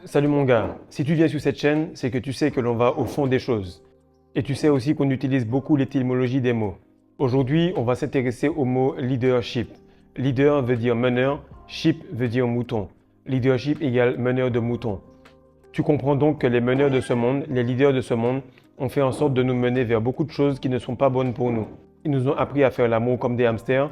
Salut mon gars, si tu viens sur cette chaîne, c'est que tu sais que l'on va au fond des choses. Et tu sais aussi qu'on utilise beaucoup l'étymologie des mots. Aujourd'hui, on va s'intéresser au mot leadership. Leader veut dire meneur, ship veut dire mouton. Leadership égale meneur de mouton. Tu comprends donc que les meneurs de ce monde, les leaders de ce monde, ont fait en sorte de nous mener vers beaucoup de choses qui ne sont pas bonnes pour nous. Ils nous ont appris à faire l'amour comme des hamsters,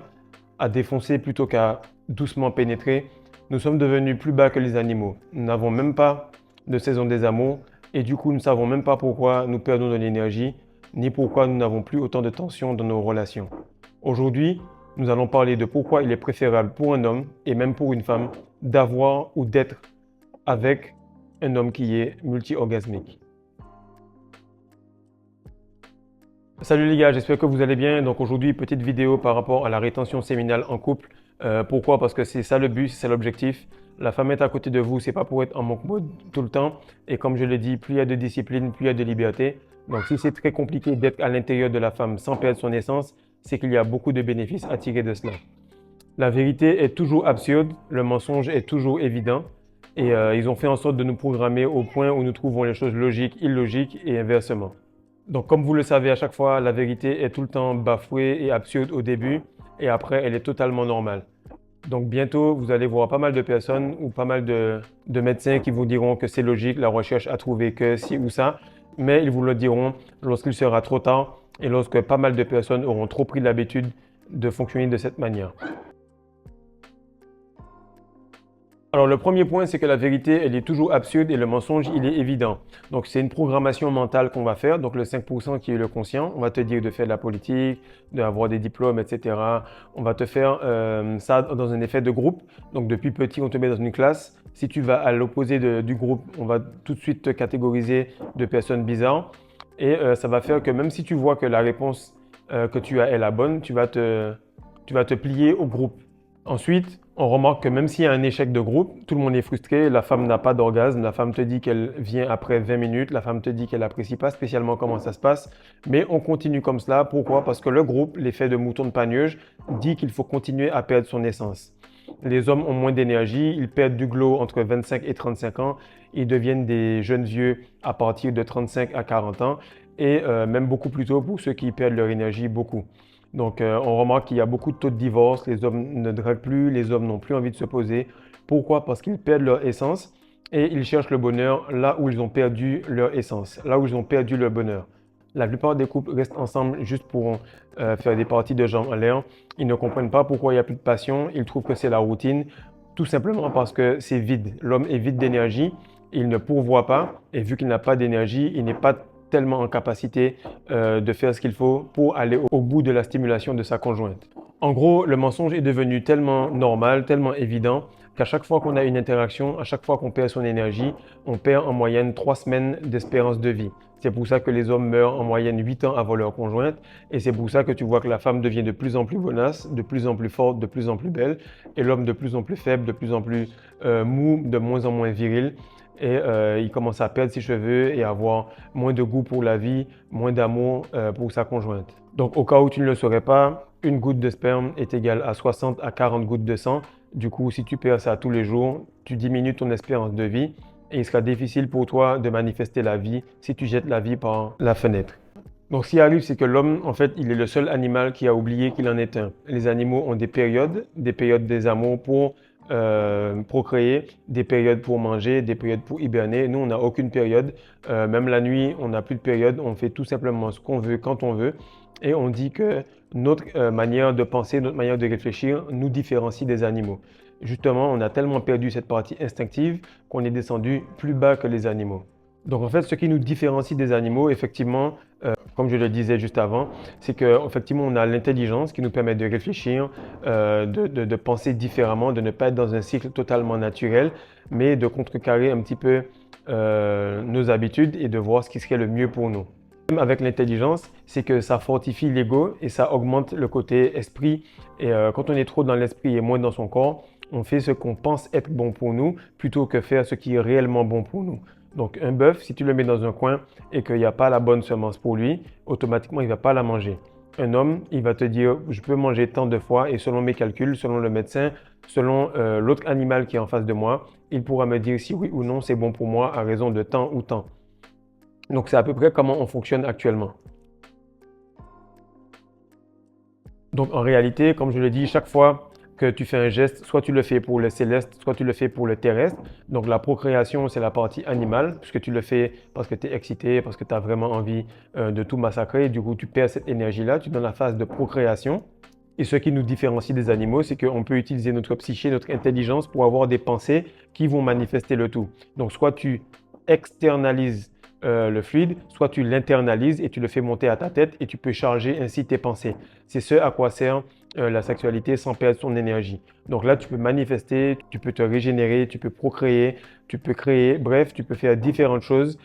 à défoncer plutôt qu'à doucement pénétrer. Nous sommes devenus plus bas que les animaux. Nous n'avons même pas de saison des amours et du coup nous ne savons même pas pourquoi nous perdons de l'énergie ni pourquoi nous n'avons plus autant de tension dans nos relations. Aujourd'hui, nous allons parler de pourquoi il est préférable pour un homme et même pour une femme d'avoir ou d'être avec un homme qui est multi-orgasmique. Salut les gars, j'espère que vous allez bien. Donc aujourd'hui, petite vidéo par rapport à la rétention séminale en couple. Pourquoi? Parce que c'est ça le but, c'est l'objectif. La femme est à côté de vous, c'est pas pour être en manque mode tout le temps. Et comme je l'ai dit, plus il y a de discipline, plus il y a de liberté. Donc si c'est très compliqué d'être à l'intérieur de la femme sans perdre son essence, c'est qu'il y a beaucoup de bénéfices à tirer de cela. La vérité est toujours absurde, le mensonge est toujours évident. Et ils ont fait en sorte de nous programmer au point où nous trouvons les choses logiques, illogiques et inversement. Donc, comme vous le savez, à chaque fois, la vérité est tout le temps bafouée et absurde au début et après, elle est totalement normale. Donc, bientôt, vous allez voir pas mal de personnes ou pas mal de médecins qui vous diront que c'est logique, la recherche a trouvé que ci ou ça, mais ils vous le diront lorsqu'il sera trop tard et lorsque pas mal de personnes auront trop pris l'habitude de fonctionner de cette manière. Alors le premier point, c'est que la vérité, elle est toujours absurde et le mensonge, il est évident. Donc c'est une programmation mentale qu'on va faire. Donc le 5% qui est le conscient, on va te dire de faire de la politique, d'avoir des diplômes, etc. On va te faire ça dans un effet de groupe. Donc depuis petit, on te met dans une classe. Si tu vas à l'opposé du groupe, on va tout de suite te catégoriser de personnes bizarres. Et ça va faire que même si tu vois que la réponse que tu as est la bonne, tu vas te plier au groupe. Ensuite, on remarque que même s'il y a un échec de groupe, tout le monde est frustré, la femme n'a pas d'orgasme, la femme te dit qu'elle vient après 20 minutes, la femme te dit qu'elle n'apprécie pas spécialement comment ça se passe, mais on continue comme cela. Pourquoi? Parce que le groupe, l'effet de mouton de Panurge, dit qu'il faut continuer à perdre son essence. Les hommes ont moins d'énergie, ils perdent du glow entre 25 et 35 ans, ils deviennent des jeunes vieux à partir de 35 à 40 ans et même beaucoup plus tôt pour ceux qui perdent leur énergie beaucoup. Donc, on remarque qu'il y a beaucoup de taux de divorce, les hommes ne draguent plus, les hommes n'ont plus envie de se poser. Pourquoi? Parce qu'ils perdent leur essence et ils cherchent le bonheur là où ils ont perdu leur essence, là où ils ont perdu leur bonheur. La plupart des couples restent ensemble juste pour faire des parties de jambes en l'air. Ils ne comprennent pas pourquoi il n'y a plus de passion, ils trouvent que c'est la routine, tout simplement parce que c'est vide. L'homme est vide d'énergie, il ne pourvoit pas et vu qu'il n'a pas d'énergie, il n'est pas tellement en capacité de faire ce qu'il faut pour aller au bout de la stimulation de sa conjointe. En gros, le mensonge est devenu tellement normal, tellement évident qu'à chaque fois qu'on a une interaction, à chaque fois qu'on perd son énergie, on perd en moyenne 3 semaines d'espérance de vie. C'est pour ça que les hommes meurent en moyenne 8 ans avant leur conjointe et c'est pour ça que tu vois que la femme devient de plus en plus bonasse, de plus en plus forte, de plus en plus belle et l'homme de plus en plus faible, de plus en plus mou, de moins en moins viril et il commence à perdre ses cheveux et à avoir moins de goût pour la vie, moins d'amour pour sa conjointe. Donc au cas où tu ne le saurais pas, une goutte de sperme est égale à 60 à 40 gouttes de sang. Du coup, si tu perds ça tous les jours, tu diminues ton espérance de vie et il sera difficile pour toi de manifester la vie si tu jettes la vie par la fenêtre. Donc, ce qui arrive, c'est que l'homme, en fait, il est le seul animal qui a oublié qu'il en est un. Les animaux ont des périodes des amours pour procréer, des périodes pour manger, des périodes pour hiberner. Nous, on n'a aucune période. Même la nuit, on n'a plus de période. On fait tout simplement ce qu'on veut quand on veut. Et on dit que notre manière de penser, notre manière de réfléchir nous différencie des animaux. Justement, on a tellement perdu cette partie instinctive qu'on est descendu plus bas que les animaux. Donc en fait, ce qui nous différencie des animaux, effectivement, comme je le disais juste avant, c'est qu'effectivement, on a l'intelligence qui nous permet de réfléchir, de penser différemment, de ne pas être dans un cycle totalement naturel, mais de contrecarrer un petit peu nos habitudes et de voir ce qui serait le mieux pour nous. Même avec l'intelligence, c'est que ça fortifie l'ego et ça augmente le côté esprit. Et quand on est trop dans l'esprit et moins dans son corps, on fait ce qu'on pense être bon pour nous plutôt que faire ce qui est réellement bon pour nous. Donc un bœuf, si tu le mets dans un coin et qu'il n'y a pas la bonne semence pour lui, automatiquement il ne va pas la manger. Un homme, il va te dire, je peux manger tant de fois et selon mes calculs, selon le médecin, selon l'autre animal qui est en face de moi, il pourra me dire si oui ou non c'est bon pour moi à raison de temps ou temps. Donc c'est à peu près comment on fonctionne actuellement. Donc en réalité, comme je l'ai dit, chaque fois que tu fais un geste, soit tu le fais pour le céleste, soit tu le fais pour le terrestre. Donc la procréation, c'est la partie animale, puisque tu le fais parce que tu es excité, parce que tu as vraiment envie de tout massacrer. Du coup, tu perds cette énergie-là, tu es dans la phase de procréation. Et ce qui nous différencie des animaux, c'est qu'on peut utiliser notre psyché, notre intelligence pour avoir des pensées qui vont manifester le tout. Donc soit tu externalises le fluide, soit tu l'internalises et tu le fais monter à ta tête et tu peux charger ainsi tes pensées. C'est ce à quoi sert la sexualité sans perdre son énergie. Donc là, tu peux manifester, tu peux te régénérer, tu peux procréer, tu peux créer, bref, tu peux faire différentes choses.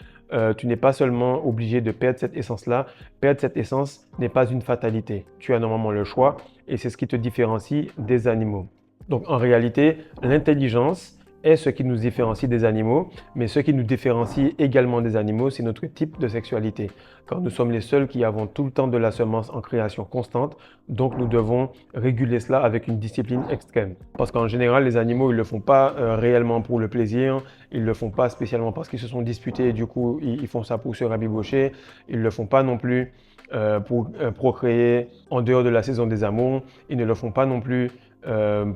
Tu n'es pas seulement obligé de perdre cette essence-là. Perdre cette essence n'est pas une fatalité. Tu as normalement le choix et c'est ce qui te différencie des animaux. Donc en réalité, l'intelligence est ce qui nous différencie des animaux, mais ce qui nous différencie également des animaux, c'est notre type de sexualité. Car nous sommes les seuls qui avons tout le temps de la semence en création constante, donc nous devons réguler cela avec une discipline extrême. Parce qu'en général, les animaux, ils ne le font pas réellement pour le plaisir, ils ne le font pas spécialement parce qu'ils se sont disputés et du coup, ils font ça pour se rabibocher, ils ne le font pas non plus pour procréer en dehors de la saison des amours, ils ne le font pas non plus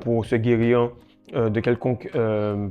pour se guérir de quelconque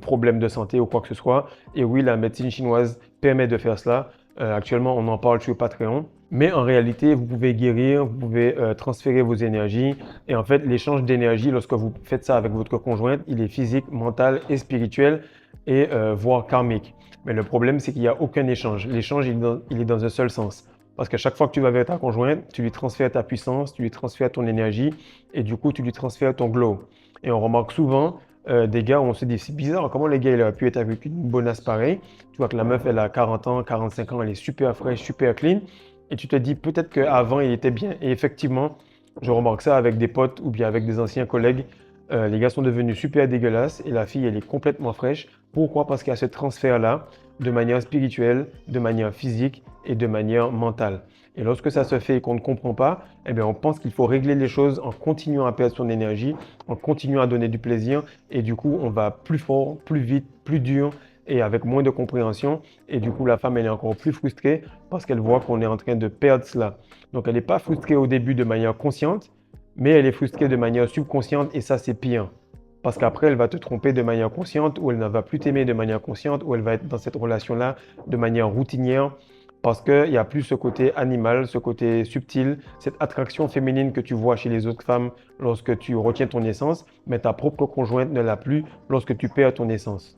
problème de santé ou quoi que ce soit. Et oui, la médecine chinoise permet de faire cela. Actuellement, on en parle sur Patreon. Mais en réalité, vous pouvez guérir, vous pouvez transférer vos énergies. Et en fait, l'échange d'énergie, lorsque vous faites ça avec votre conjointe, il est physique, mental et spirituel et voire karmique. Mais le problème, c'est qu'il n'y a aucun échange. L'échange, il est dans un seul sens. Parce qu'à chaque fois que tu vas vers ta conjointe, tu lui transfères ta puissance, tu lui transfères ton énergie et du coup, tu lui transfères ton glow. Et on remarque souvent des gars où on se dit, c'est bizarre, comment les gars, il aurait pu être avec une bonasse pareille. Tu vois que la meuf, elle a 40 ans, 45 ans, elle est super fraîche, super clean. Et tu te dis, peut-être qu'avant, il était bien. Et effectivement, je remarque ça avec des potes ou bien avec des anciens collègues. Les gars sont devenus super dégueulasses et la fille, elle est complètement fraîche. Pourquoi? Parce qu'il y a ce transfert-là de manière spirituelle, de manière physique et de manière mentale. Et lorsque ça se fait et qu'on ne comprend pas, eh bien, on pense qu'il faut régler les choses en continuant à perdre son énergie, en continuant à donner du plaisir. Et du coup, on va plus fort, plus vite, plus dur et avec moins de compréhension. Et du coup, la femme, elle est encore plus frustrée parce qu'elle voit qu'on est en train de perdre cela. Donc, elle n'est pas frustrée au début de manière consciente, mais elle est frustrée de manière subconsciente et ça, c'est pire. Parce qu'après, elle va te tromper de manière consciente ou elle ne va plus t'aimer de manière consciente ou elle va être dans cette relation-là de manière routinière parce qu'il n'y a plus ce côté animal, ce côté subtil, cette attraction féminine que tu vois chez les autres femmes lorsque tu retiens ton essence, mais ta propre conjointe ne l'a plus lorsque tu perds ton essence.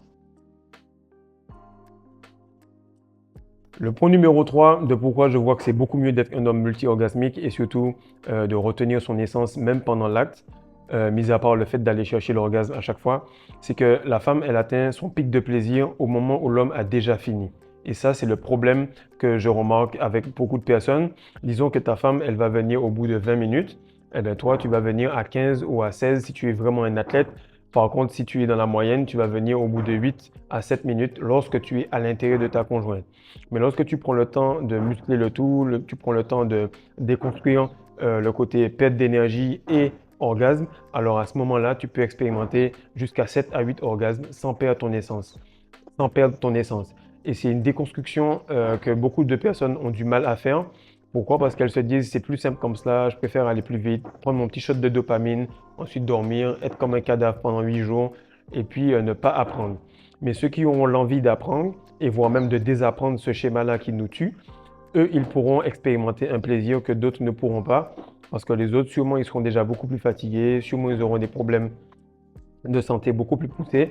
Le point numéro 3 de pourquoi je vois que c'est beaucoup mieux d'être un homme multi-orgasmique et surtout de retenir son essence même pendant l'acte, mis à part le fait d'aller chercher l'orgasme à chaque fois, c'est que la femme, elle atteint son pic de plaisir au moment où l'homme a déjà fini. Et ça, c'est le problème que je remarque avec beaucoup de personnes. Disons que ta femme, elle va venir au bout de 20 minutes. Eh bien, toi, tu vas venir à 15 ou à 16 si tu es vraiment un athlète. Par contre, si tu es dans la moyenne, tu vas venir au bout de 8 à 7 minutes lorsque tu es à l'intérieur de ta conjointe. Mais lorsque tu prends le temps de muscler le tout, tu prends le temps de déconstruire le côté perte d'énergie et orgasme, alors à ce moment-là, tu peux expérimenter jusqu'à 7 à 8 orgasmes sans perdre ton essence. Sans perdre ton essence. Et c'est une déconstruction que beaucoup de personnes ont du mal à faire. Pourquoi? Parce qu'elles se disent c'est plus simple comme cela, je préfère aller plus vite, prendre mon petit shot de dopamine, ensuite dormir, être comme un cadavre pendant 8 jours et puis ne pas apprendre. Mais ceux qui ont l'envie d'apprendre et voire même de désapprendre ce schéma-là qui nous tue, eux, ils pourront expérimenter un plaisir que d'autres ne pourront pas parce que les autres, sûrement, ils seront déjà beaucoup plus fatigués, sûrement, ils auront des problèmes de santé beaucoup plus poussés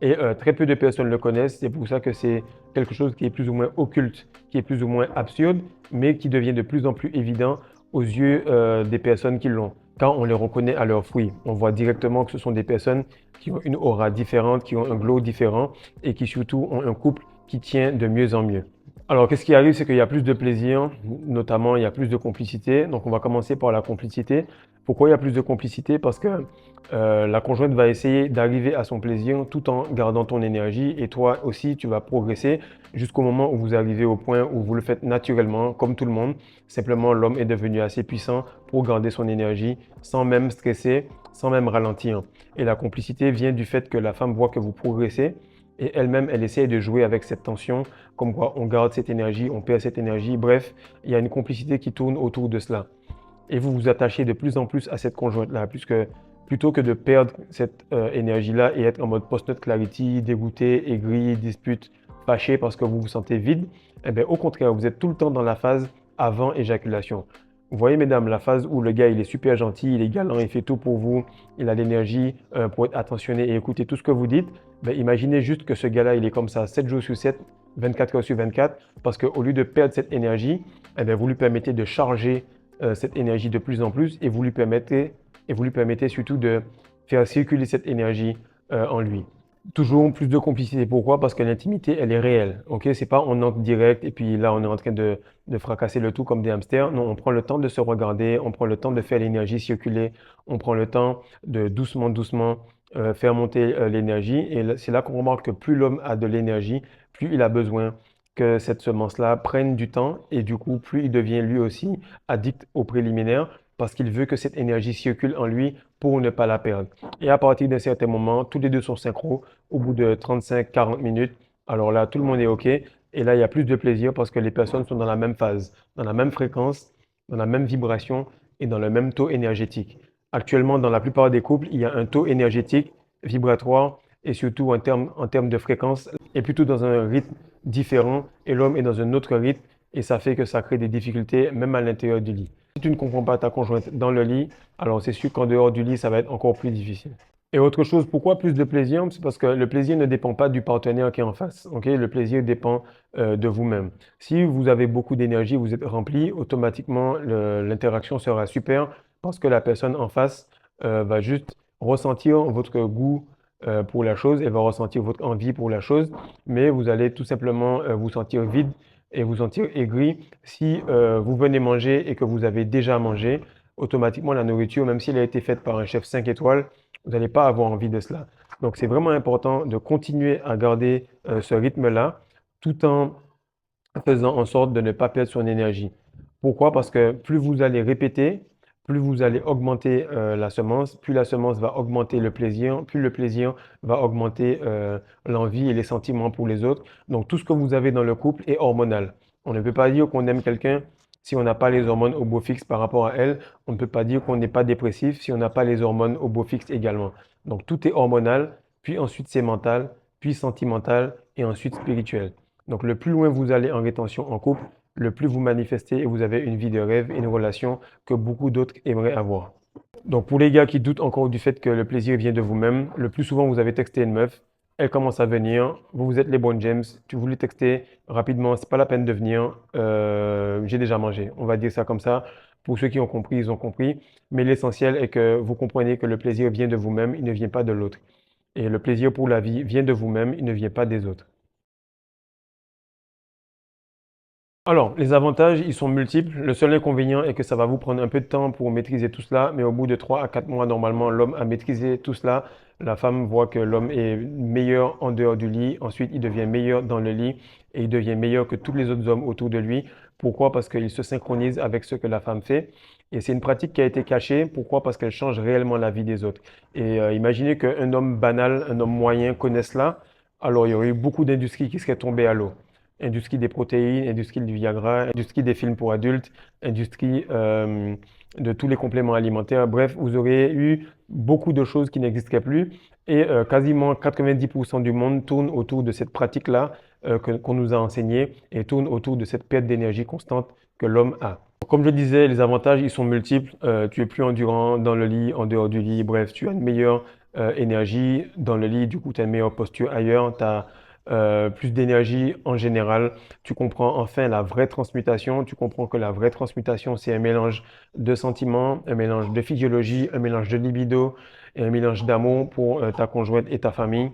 et très peu de personnes le connaissent. C'est pour ça que c'est quelque chose qui est plus ou moins occulte, qui est plus ou moins absurde, mais qui devient de plus en plus évident aux yeux des personnes qui l'ont. Quand on les reconnaît à leurs fruits, on voit directement que ce sont des personnes qui ont une aura différente, qui ont un glow différent et qui surtout ont un couple qui tient de mieux en mieux. Alors, qu'est-ce qui arrive, c'est qu'il y a plus de plaisir, notamment il y a plus de complicité. Donc, on va commencer par la complicité. Pourquoi il y a plus de complicité? Parce que la conjointe va essayer d'arriver à son plaisir tout en gardant ton énergie et toi aussi, tu vas progresser jusqu'au moment où vous arrivez au point où vous le faites naturellement, comme tout le monde. Simplement, l'homme est devenu assez puissant pour garder son énergie sans même stresser, sans même ralentir. Et la complicité vient du fait que la femme voit que vous progressez et elle-même, elle essaie de jouer avec cette tension, comme quoi on garde cette énergie, on perd cette énergie. Bref, il y a une complicité qui tourne autour de cela. Et vous vous attachez de plus en plus à cette conjointe-là, puisque plutôt que de perdre cette énergie-là et être en mode post-nut clarity, dégoûté, aigri, dispute, fâché parce que vous vous sentez vide, eh bien, au contraire, vous êtes tout le temps dans la phase avant éjaculation. Vous voyez, mesdames, la phase où le gars, il est super gentil, il est galant, il fait tout pour vous, il a l'énergie pour être attentionné et écouter tout ce que vous dites. Ben, imaginez juste que ce gars-là, il est comme ça 7 jours sur 7, 24 heures sur 24, parce qu'au lieu de perdre cette énergie, eh bien, vous lui permettez de charger cette énergie de plus en plus et vous lui permettez surtout de faire circuler cette énergie en lui. Toujours plus de complicité. Pourquoi? Parce que l'intimité, elle est réelle. Ok, c'est pas on entre direct et puis là on est en train de fracasser le tout comme des hamsters. Non, on prend le temps de se regarder, on prend le temps de faire l'énergie circuler, on prend le temps de doucement, doucement faire monter l'énergie. Et c'est là qu'on remarque que plus l'homme a de l'énergie, plus il a besoin que cette semence-là prenne du temps et du coup, plus il devient lui aussi addict aux préliminaires parce qu'il veut que cette énergie circule en lui pour ne pas la perdre. Et à partir d'un certain moment, tous les deux sont synchro au bout de 35-40 minutes. Alors là, tout le monde est OK. Et là, il y a plus de plaisir parce que les personnes sont dans la même phase, dans la même fréquence, dans la même vibration et dans le même taux énergétique. Actuellement, dans la plupart des couples, il y a un taux énergétique, vibratoire et surtout en termes de fréquence est plutôt dans un rythme différent et l'homme est dans un autre rythme et ça fait que ça crée des difficultés même à l'intérieur du lit. Si tu ne comprends pas ta conjointe dans le lit, alors c'est sûr qu'en dehors du lit, ça va être encore plus difficile. Et autre chose, pourquoi plus de plaisir? C'est parce que le plaisir ne dépend pas du partenaire qui est en face. Ok, le plaisir dépend de vous-même. Si vous avez beaucoup d'énergie, vous êtes rempli, automatiquement l'interaction sera super parce que la personne en face va juste ressentir votre goût pour la chose, elle va ressentir votre envie pour la chose, mais vous allez tout simplement vous sentir vide et vous sentir aigri. Si vous venez manger et que vous avez déjà mangé, automatiquement la nourriture, même si elle a été faite par un chef 5 étoiles, vous n'allez pas avoir envie de cela. Donc c'est vraiment important de continuer à garder ce rythme-là tout en faisant en sorte de ne pas perdre son énergie. Pourquoi? Parce que plus vous allez répéter, plus vous allez augmenter la semence, plus la semence va augmenter le plaisir, plus le plaisir va augmenter l'envie et les sentiments pour les autres. Donc tout ce que vous avez dans le couple est hormonal. On ne peut pas dire qu'on aime quelqu'un si on n'a pas les hormones au beau fixe par rapport à elle. On ne peut pas dire qu'on n'est pas dépressif si on n'a pas les hormones au beau fixe également. Donc tout est hormonal, puis ensuite c'est mental, puis sentimental et ensuite spirituel. Donc, le plus loin vous allez en rétention en couple, le plus vous manifestez et vous avez une vie de rêve et une relation que beaucoup d'autres aimeraient avoir. Donc, pour les gars qui doutent encore du fait que le plaisir vient de vous-même, le plus souvent vous avez texté une meuf, elle commence à venir, vous êtes les bonnes James, tu voulais texter rapidement, c'est pas la peine de venir, j'ai déjà mangé. On va dire ça comme ça. Pour ceux qui ont compris, ils ont compris. Mais l'essentiel est que vous comprenez que le plaisir vient de vous-même, il ne vient pas de l'autre. Et le plaisir pour la vie vient de vous-même, il ne vient pas des autres. Alors, les avantages, ils sont multiples. Le seul inconvénient est que ça va vous prendre un peu de temps pour maîtriser tout cela, mais au bout de 3 à 4 mois, normalement, l'homme a maîtrisé tout cela. La femme voit que l'homme est meilleur en dehors du lit. Ensuite, il devient meilleur dans le lit et il devient meilleur que tous les autres hommes autour de lui. Pourquoi? Parce qu'il se synchronise avec ce que la femme fait. Et c'est une pratique qui a été cachée. Pourquoi? Parce qu'elle change réellement la vie des autres. Et imaginez qu'un homme banal, un homme moyen connaisse cela. Alors, il y aurait eu beaucoup d'industries qui seraient tombées à l'eau. Industrie des protéines, industrie du Viagra, industrie des films pour adultes, industrie de tous les compléments alimentaires. Bref, vous aurez eu beaucoup de choses qui n'existeraient plus et quasiment 90% du monde tourne autour de cette pratique-là qu'on nous a enseignée et tourne autour de cette perte d'énergie constante que l'homme a. Comme je disais, les avantages, ils sont multiples. Tu es plus endurant dans le lit, en dehors du lit. Bref, tu as une meilleure énergie dans le lit. Du coup, tu as une meilleure posture ailleurs. Tu as plus d'énergie en général. Tu comprends enfin la vraie transmutation. Tu comprends que la vraie transmutation, c'est un mélange de sentiments, un mélange de physiologie, un mélange de libido et un mélange d'amour pour ta conjointe et ta famille.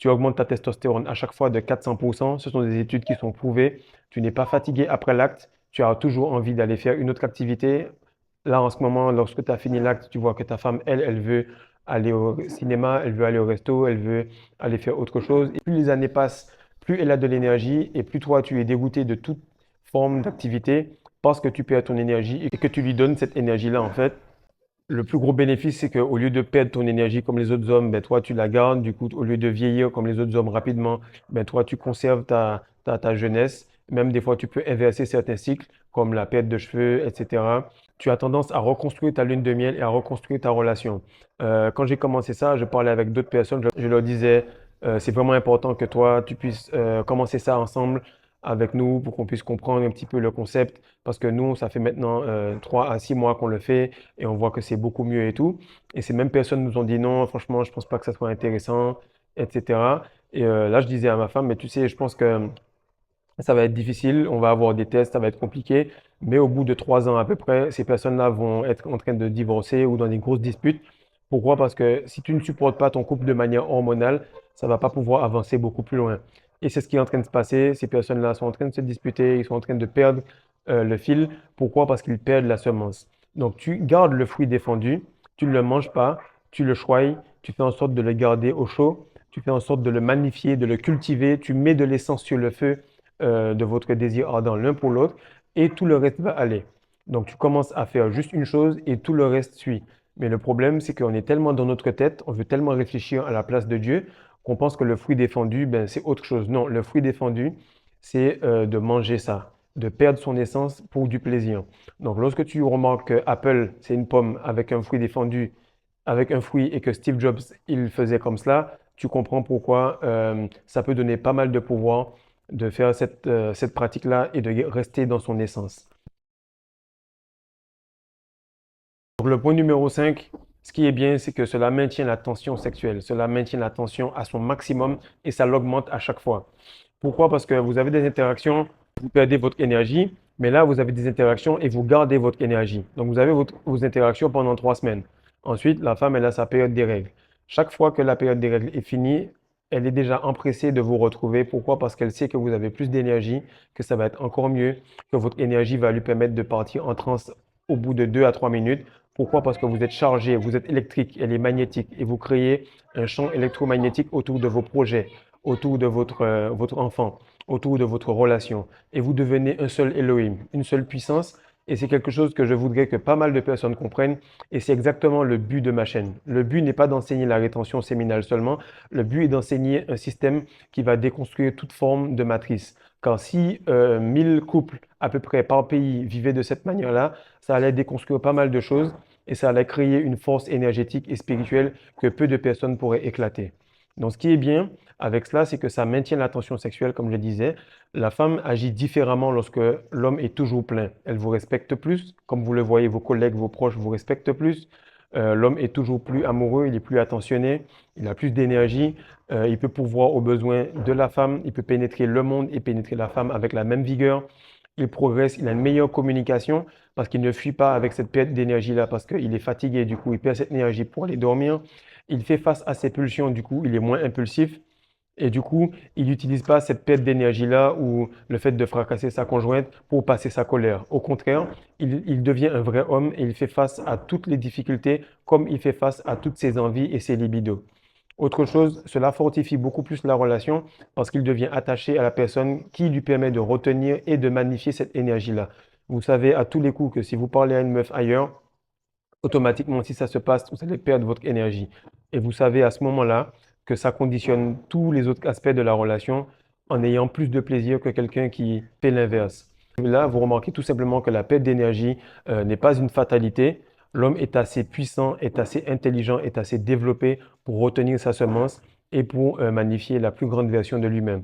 tu augmentes ta testostérone à chaque fois de 400%. Ce sont des études qui sont prouvées. Tu n'es pas fatigué après l'acte. Tu as toujours envie d'aller faire une autre activité. Là, en ce moment, lorsque tu as fini l'acte, tu vois que ta femme, elle veut aller au cinéma, elle veut aller au resto, elle veut aller faire autre chose. Et plus les années passent, plus elle a de l'énergie et plus toi, tu es dégoûté de toute forme d'activité parce que tu perds ton énergie et que tu lui donnes cette énergie-là, en fait. Le plus gros bénéfice, c'est qu'au lieu de perdre ton énergie comme les autres hommes, ben, toi, tu la gardes. Du coup, au lieu de vieillir comme les autres hommes rapidement, ben, toi, tu conserves ta jeunesse. Même des fois, tu peux inverser certains cycles, comme la perte de cheveux, etc. Tu as tendance à reconstruire ta lune de miel et à reconstruire ta relation. Quand j'ai commencé ça, je parlais avec d'autres personnes. Je leur disais, c'est vraiment important que toi, tu puisses commencer ça ensemble avec nous pour qu'on puisse comprendre un petit peu le concept. Parce que nous, ça fait maintenant 3 à 6 mois qu'on le fait et on voit que c'est beaucoup mieux et tout. Et ces mêmes personnes nous ont dit non, franchement, je pense pas que ça soit intéressant, etc. Et là, je disais à ma femme, mais tu sais, je pense que ça va être difficile, on va avoir des tests, ça va être compliqué, mais au bout de 3 ans à peu près, ces personnes-là vont être en train de divorcer ou dans des grosses disputes. Pourquoi? Parce que si tu ne supportes pas ton couple de manière hormonale, ça va pas pouvoir avancer beaucoup plus loin. Et c'est ce qui est en train de se passer. Ces personnes-là sont en train de se disputer, ils sont en train de perdre le fil. Pourquoi? Parce qu'ils perdent la semence. Donc tu gardes le fruit défendu, tu ne le manges pas, tu le choies, tu fais en sorte de le garder au chaud, tu fais en sorte de le magnifier, de le cultiver, tu mets de l'essence sur le feu de votre désir ardent l'un pour l'autre et tout le reste va aller. Donc tu commences à faire juste une chose et tout le reste suit. Mais le problème, c'est qu'on est tellement dans notre tête, on veut tellement réfléchir à la place de Dieu qu'on pense que le fruit défendu, ben, c'est autre chose. Non, le fruit défendu, c'est de manger ça, de perdre son essence pour du plaisir. Donc lorsque tu remarques que Apple, c'est une pomme avec un fruit défendu, avec un fruit et que Steve Jobs, il faisait comme cela, tu comprends pourquoi ça peut donner pas mal de pouvoir de faire cette pratique-là et de rester dans son essence. Donc, le point numéro 5, ce qui est bien, c'est que cela maintient la tension sexuelle. Cela maintient la tension à son maximum et ça l'augmente à chaque fois. Pourquoi? Parce que vous avez des interactions, vous perdez votre énergie, mais là, vous avez des interactions et vous gardez votre énergie. Donc, vous avez vos interactions pendant 3 semaines. Ensuite, la femme, elle a sa période des règles. Chaque fois que la période des règles est finie, elle est déjà empressée de vous retrouver. Pourquoi? Parce qu'elle sait que vous avez plus d'énergie, que ça va être encore mieux, que votre énergie va lui permettre de partir en transe au bout de 2 à 3 minutes. Pourquoi? Parce que vous êtes chargé, vous êtes électrique, elle est magnétique et vous créez un champ électromagnétique autour de vos projets, autour de votre enfant, autour de votre relation. Et vous devenez un seul Elohim, une seule puissance. Et c'est quelque chose que je voudrais que pas mal de personnes comprennent. Et c'est exactement le but de ma chaîne. Le but n'est pas d'enseigner la rétention séminale seulement. Le but est d'enseigner un système qui va déconstruire toute forme de matrice. Car si 1000 couples à peu près par pays vivaient de cette manière-là, ça allait déconstruire pas mal de choses et ça allait créer une force énergétique et spirituelle que peu de personnes pourraient éclater. Donc, ce qui est bien avec cela, c'est que ça maintient la tension sexuelle, comme je le disais. La femme agit différemment lorsque l'homme est toujours plein. Elle vous respecte plus. Comme vous le voyez, vos collègues, vos proches vous respectent plus. L'homme est toujours plus amoureux, il est plus attentionné, il a plus d'énergie, il peut pourvoir aux besoins de la femme, il peut pénétrer le monde et pénétrer la femme avec la même vigueur. Il progresse, il a une meilleure communication parce qu'il ne fuit pas avec cette perte d'énergie-là parce qu'il est fatigué, du coup, il perd cette énergie pour aller dormir. Il fait face à ses pulsions, du coup, il est moins impulsif. Et du coup, il n'utilise pas cette perte d'énergie-là ou le fait de fracasser sa conjointe pour passer sa colère. Au contraire, il devient un vrai homme et il fait face à toutes les difficultés comme il fait face à toutes ses envies et ses libidos. Autre chose, cela fortifie beaucoup plus la relation parce qu'il devient attaché à la personne qui lui permet de retenir et de magnifier cette énergie-là. Vous savez à tous les coups que si vous parlez à une meuf ailleurs, automatiquement, si ça se passe, vous allez perdre votre énergie. Et vous savez à ce moment-là que ça conditionne tous les autres aspects de la relation en ayant plus de plaisir que quelqu'un qui fait l'inverse. Là, vous remarquez tout simplement que la perte d'énergie n'est pas une fatalité. L'homme est assez puissant, est assez intelligent, est assez développé pour retenir sa semence et pour magnifier la plus grande version de lui-même.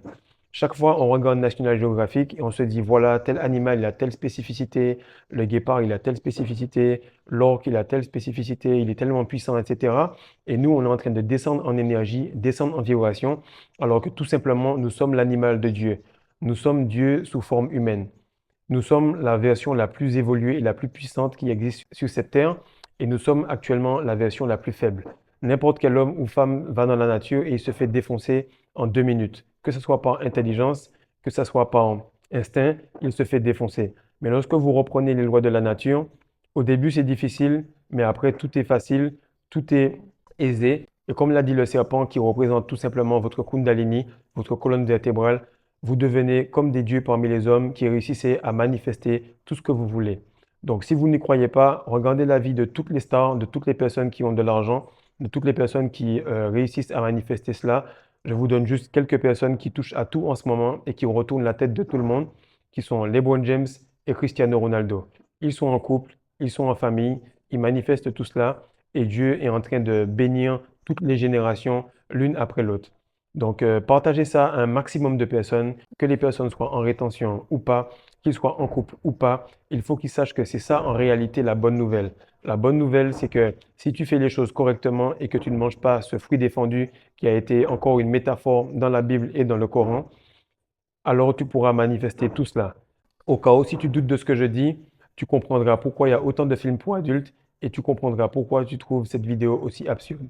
Chaque fois, on regarde National Geographic et on se dit, voilà, tel animal, il a telle spécificité, le guépard, il a telle spécificité, l'orque, il a telle spécificité, il est tellement puissant, etc. Et nous, on est en train de descendre en énergie, descendre en vibration, alors que tout simplement, nous sommes l'animal de Dieu. Nous sommes Dieu sous forme humaine. Nous sommes la version la plus évoluée et la plus puissante qui existe sur cette terre, et nous sommes actuellement la version la plus faible. N'importe quel homme ou femme va dans la nature et il se fait défoncer en 2 minutes. Que ce soit par intelligence, que ce soit par instinct, il se fait défoncer. Mais lorsque vous reprenez les lois de la nature, au début c'est difficile, mais après tout est facile, tout est aisé. Et comme l'a dit le serpent qui représente tout simplement votre Kundalini, votre colonne vertébrale, vous devenez comme des dieux parmi les hommes qui réussissent à manifester tout ce que vous voulez. Donc si vous n'y croyez pas, regardez la vie de toutes les stars, de toutes les personnes qui ont de l'argent, de toutes les personnes qui réussissent à manifester cela. Je vous donne juste quelques personnes qui touchent à tout en ce moment et qui retournent la tête de tout le monde, qui sont LeBron James et Cristiano Ronaldo. Ils sont en couple, ils sont en famille, ils manifestent tout cela et Dieu est en train de bénir toutes les générations l'une après l'autre. Donc, partagez ça à un maximum de personnes, que les personnes soient en rétention ou pas, qu'ils soient en couple ou pas. Il faut qu'ils sachent que c'est ça en réalité la bonne nouvelle. La bonne nouvelle, c'est que si tu fais les choses correctement et que tu ne manges pas ce fruit défendu qui a été encore une métaphore dans la Bible et dans le Coran, alors tu pourras manifester tout cela. Au cas où, si tu doutes de ce que je dis, tu comprendras pourquoi il y a autant de films pour adultes et tu comprendras pourquoi tu trouves cette vidéo aussi absurde.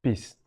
Peace.